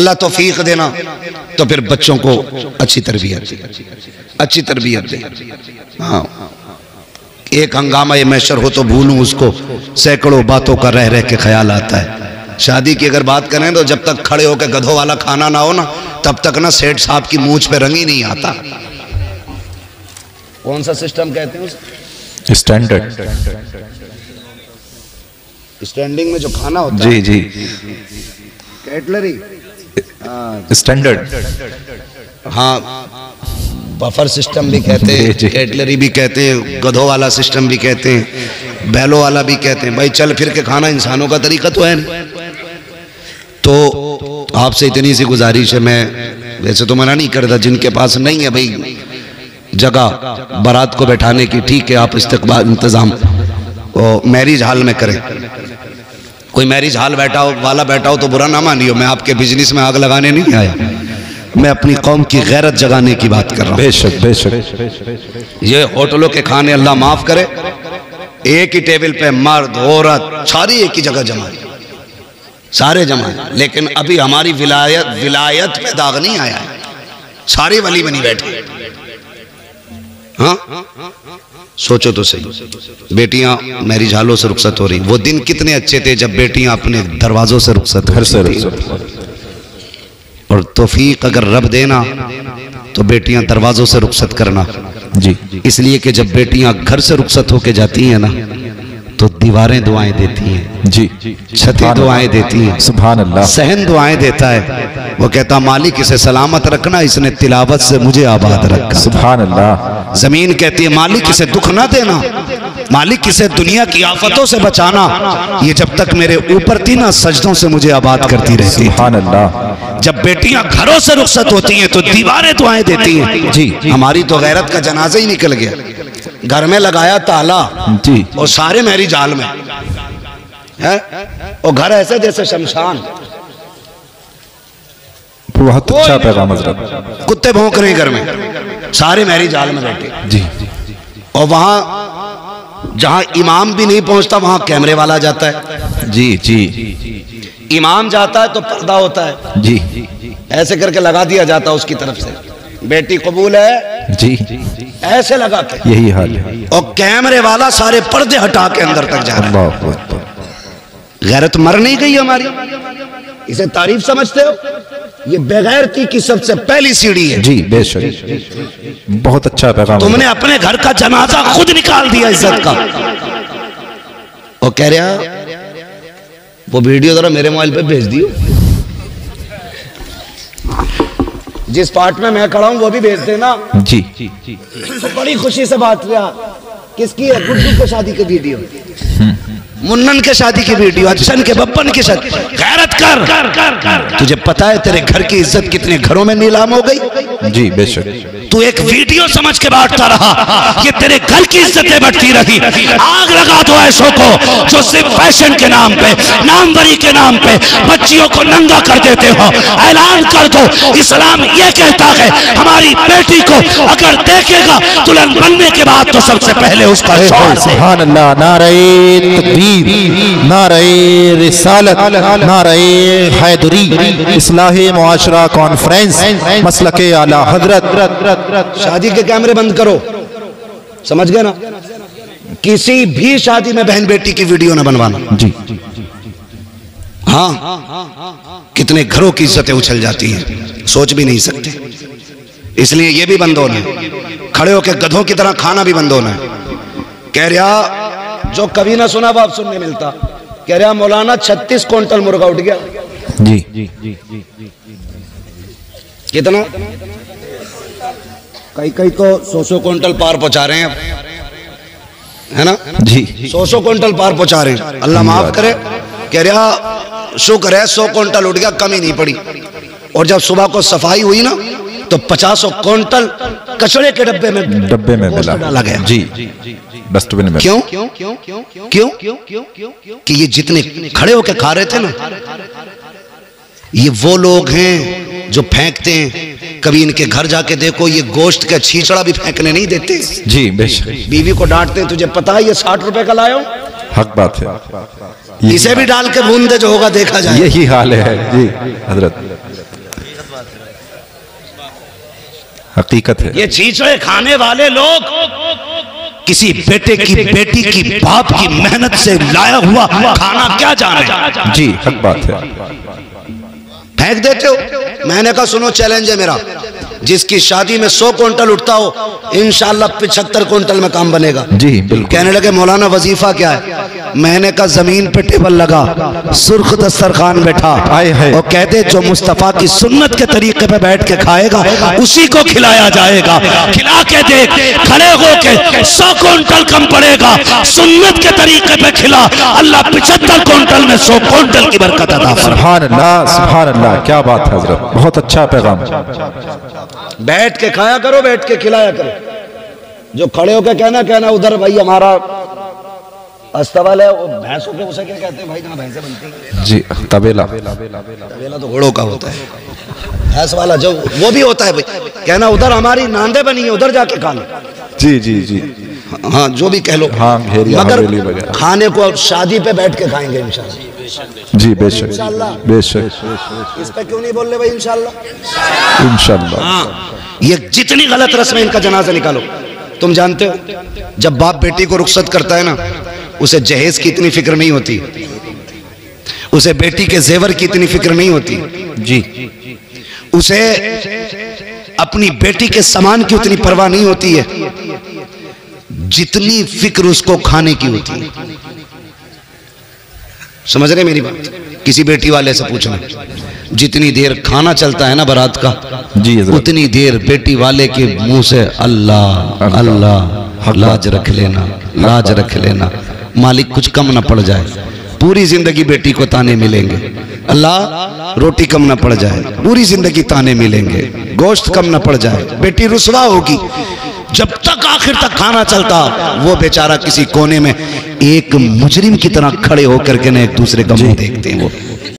अल्लाह तौफीक देना, तो फिर बच्चों को अच्छी तरबियत दे, अच्छी तरबियत दे। हाँ, एक हंगामा ये मैशर हो तो भूलूं उसको, सैकड़ों बातों का रह रह के ख्याल आता है। शादी की अगर बात करें तो जब तक खड़े होकर गधों वाला खाना ना हो ना, तब तक ना सेठ साहब की मूंछ पे रंग ही नहीं आता। कौन सा सिस्टम कहते हैं उसे? स्टैंडर्ड। स्टैंडिंग में जो खाना होता है, जी जी, कैटलरी स्टैंडर्ड। हाँ, बफर सिस्टम भी कहते हैं, कैटलरी भी कहते हैं, गधों वाला सिस्टम भी कहते हैं, बैलों वाला भी कहते हैं। भाई चल फिर के खाना इंसानों का तरीका तो है नहीं। तो आपसे इतनी सी गुजारिश है, मैं वैसे तो मना नहीं करता, जिनके पास नहीं है भाई जगह बारात को बैठाने की, ठीक है आप इस्तकबाल इंतजाम मैरिज हॉल में करें। कोई मैरिज हॉल वाला बैठा हो तो बुरा ना मानियो, मैं आपके बिजनेस में आग लगाने नहीं आया, मैं अपनी कौम की गैरत जगाने की बात कर रहा हूँ। बेशक बेशक। ये होटलों के खाने अल्लाह माफ करे, एक ही टेबल पे मर्द औरत सारी एक ही जगह जमा, सारे जमा, लेकिन अभी हमारी विलायत पे दाग नहीं आया है, सारे वली बनी बैठे। हाँ, सोचो तो सही, बेटियां मैरिज हॉलों से रुखसत हो रही। वो दिन कितने अच्छे थे जब बेटियां अपने दरवाजों से रुखसत, घर से रुखसत। और तौफीक अगर रब देना तो बेटियां दरवाजों से रुखसत करना जी, इसलिए कि जब बेटियां घर से रुखसत होके जाती हैं ना, तो दीवारें दुआएं देती हैं जी, छतें दुआएं देती हैं, सुभान अल्लाह, सहन दुआएं देता है। वो कहता मालिक इसे सलामत रखना, इसने तिलावत से मुझे आबाद रखा, सुभान अल्लाह। जमीन कहती है मालिक इसे दुख ना देना, मालिक इसे दुनिया की आफतों से बचाना, ये जब तक मेरे ऊपर थी ना सजदों से मुझे आबाद करती रहती, सुभान अल्लाह। जब बेटियां घरों से रुखसत होती हैं तो दीवारें दुआएं देती हैं जी। हमारी तो गैरत का जनाजा ही निकल गया, घर में लगाया ताला जी, और सारे मैरिज हॉल में है, और घर ऐसे जैसे शमशान। बहुत अच्छा पैगाम हज़रत। कुत्ते भौंक रहे घर में, सारे मैरिज हॉल में बैठे जी, और वहां जहां इमाम भी नहीं पहुंचता वहां कैमरे वाला जाता है जी जी। इमाम जाता है तो पर्दा होता है जी, ऐसे करके लगा दिया जाता उसकी तरफ से, बेटी कबूल है जी, ऐसे लगा के, यही हाल है। और कैमरे वाला सारे पर्दे हटा के अंदर तक जा रहा है। गैरत मर नहीं गई हमारी, इसे तारीफ समझते हो? ये बेगैरती की सबसे पहली सीढ़ी है जी, बेशक। बहुत अच्छा पैगाम। तुमने अपने घर का जनाजा खुद निकाल दिया इज्जत का। और कह रहा वो वीडियो जरा मेरे मोबाइल पे भेज दियो, जिस पार्ट में मैं खड़ा हूं वो भी भेज देना जी। तो बड़ी खुशी से बात किया, किसकी है? गुड्डू के शादी की वीडियो, मुन्नन के शादी की वीडियो, अच्छन के बप्पन की शादी। गैरत कर, तुझे पता है तेरे घर की इज्जत कितने घरों में नीलाम हो गई जी, बेशक। तू एक वीडियो समझ के बांटता रहा, ये तेरे घर की इज्जतें बढ़ती रही। आग लगा दो ऐसों को जो सिर्फ फैशन के नाम पे, नामवरी के नाम पे बच्चियों को नंगा कर देते हो। ऐलान कर दो, इस्लाम ये कहता है हमारी बेटी को अगर देखेगा दुल्हन बनने के बाद तो सबसे पहले उसका शौहर। सुभान अल्लाह, नारे तकबीर, नारे रिसालत, नारे हैदरी, इस्लाही मुआशरा कॉन्फ्रेंस, मसलके आला हजरत। शादी के कैमरे बंद करो, समझ गए ना? किसी भी शादी में बहन बेटी की वीडियो ना बनवाना जी। हाँ, कितने घरों की इज्जतें उछल जाती हैं, सोच भी नहीं सकते। इसलिए ये भी बंद होना है, खड़े होकर गधों की तरह खाना भी बंद होना है। कह रहा जो कभी ना सुना वो अब सुनने मिलता, कह रहा मौलाना 36 क्विंटल मुर्गा उठ गया जी। कितना? कई तो 100 क्विंटल पार पहुंचा रहे हैं, है ना जी, 100 क्विंटल पार पहुंचा रहे हैं। अल्लाह माफ करे, कह रहा शुक्र है 100 क्विंटल उठ गया, कमी नहीं पड़ी। और जब सुबह को सफाई हुई ना तो 50 क्विंटल कचरे के डब्बे में डाला गया जी, डस्टबिन में। क्यों? कि ये जितने खड़े होकर खा रहे थे ना, ये वो लोग हैं जो फेंकते हैं। कभी इनके घर जाके देखो, ये गोश्त का छींचड़ा भी फेंकने नहीं देते जी, बेशक। बीवी को डांटते हैं, तुझे पता है ये 60 रुपए का लाया हूं, हक बात है, इसे भी डाल के भून दे, जो होगा देखा जाए। यही हाल है जी हजरत। हकीकत है। ये चीज़ें खाने वाले लोग किसी बेटे की बेटी की बाप की मेहनत से लाया हुआ खाना क्या जाने। जी हक बात है। फेंक देते हो। मैंने कहा सुनो चैलेंज है मेरा, जिसकी शादी में 100 क्विंटल उठता हो इंशाल्लाह 75 क्विंटल में काम बनेगा। जी बिल्कुल। कहने लगे मौलाना वजीफा क्या है? मैंने कहा जमीन पे टेबल लगा, सुर्ख दस्तरखान बैठा और कहते जो मुस्तफा की सुन्नत के तरीके पे बैठ के खाएगा उसी को खिलाया जाएगा। खिला के देख, खड़े होके 100 क्विंटल कम पड़ेगा, सुन्नत के तरीके पे खिला, अल्लाह 75 क्विंटल में 100 क्विंटल की बरकत अता फरमाए। सुभान अल्लाह, सुभान अल्लाह, क्या बात है हजरत, बहुत अच्छा पैगाम। बैठ के खाया करो, बैठ के खिलाया करो। जो खड़े होके कहना उधर भाई हमारा अस्तबल है, वो भैंस होके उसे क्या कहते हैं भाई, जहाँ भैंसें बनती हैं? जी तबेला। तबेला तो घोड़ों का होता है, भैंस वाला जो वो भी होता है भाई, कहना उधर हमारी नांदे बनी है, उधर जाके खा लो। जी जी जी। हाँ जो भी कह लो, हाँ मगर खाने को शादी पे बैठ के खाएंगे इंशाल्लाह। जी बेशक बेशक। इस पे क्यों नहीं बोल रहे भाई इंशाल्लाह? इंशाल्लाह। हाँ, ये जितनी गलत रस्म है इनका जनाजा निकालो। तुम जानते हो जब बाप बेटी को रुखसत करता है ना, उसे जहेज की इतनी फिक्र नहीं होती, उसे बेटी के जेवर की इतनी फिक्र नहीं होती जी, उसे अपनी बेटी के सामान की उतनी परवाह नहीं होती है जितनी फिक्र उसको खाने की होती है। समझ रहे मेरी बात? किसी बेटी वाले से पूछना, जितनी देर खाना चलता है ना बारात का, जी उतनी देर बेटी वाले के मुंह से अल्लाह अल्लाह, लाज रख लेना, लाज रख लेना, मालिक कुछ कम ना पड़ जाए। पूरी जिंदगी बेटी को ताने मिलेंगे, अल्लाह रोटी कम ना पड़ जाए, पूरी जिंदगी ताने मिलेंगे, गोश्त कम ना पड़ जाए, बेटी रुसवा होगी। जब तक आखिर तक खाना चलता, वो बेचारा किसी कोने में एक मुजरिम की तरह खड़े होकर के ना एक दूसरे का मुंह देखते हैं। वो